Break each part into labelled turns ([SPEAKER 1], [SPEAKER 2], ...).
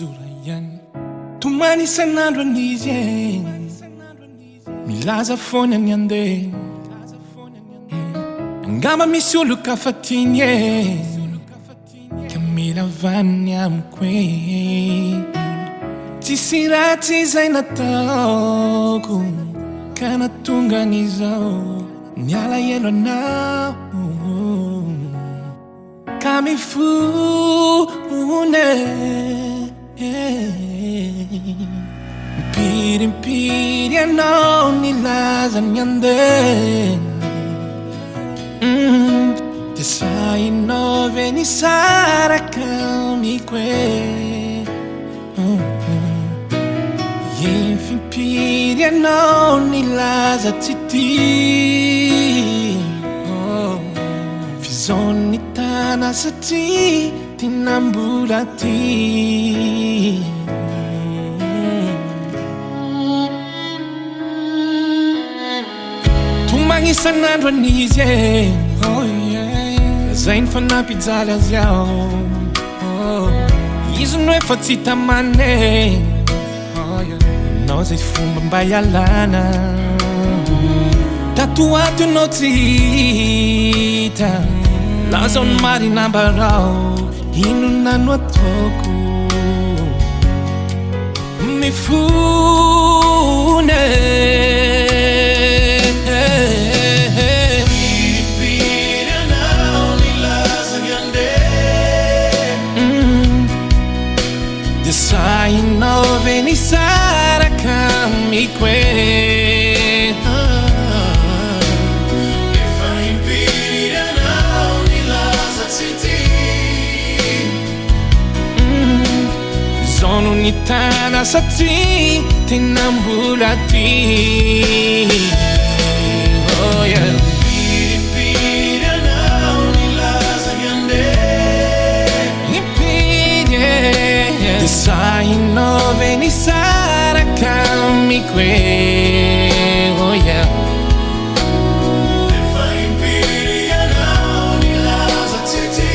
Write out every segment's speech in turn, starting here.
[SPEAKER 1] Zurayan Tumani sanandro nizie Milaza fona nyande Ngamba misy olo kafatinye Kamila vanya mkwe Tsisy ratsy zay nataoko Ka natonga nizao Niala elo anao Ka mifune Mpirimpiry anao nilaza nyande Te sainao ve nisaraka amikwe Yefimpiry anao nilaza tsy ty Fizao nitana satria tinambola ty Tumagny isanandro anizy Zay ny fanampijaly azy ao Izy no efa tsy tamane Nao zay fomba mba ialana Tato ato anao tsy hita Lazao ny marina ambarao Ino nano ataoko Mifune Piripiry anao nilaza nyande De sainao ve nisaraka amikwe Efa impiry anao nilaza tsy ty Zao no nitana satria tinambola ty Oh yeah Piripiry anao nilaza nyande Impiry De sainao ve nisaraka amikwe Oh yeah Efa impiry anao nilaza tsy ty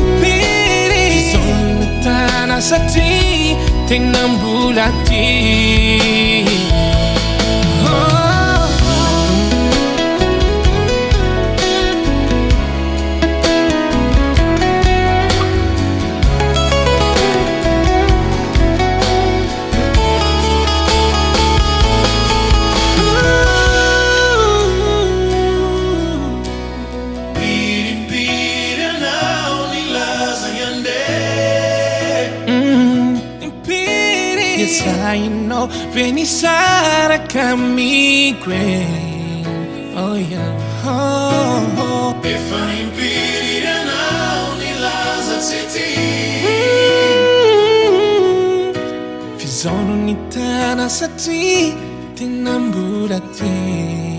[SPEAKER 1] Impiry Zao nitana satria tinambola ty Sainao ve nisaraka amikwe Oh yeah Efa impiry anao nilaza tsy ty Fizao no nitana satria tinambola ty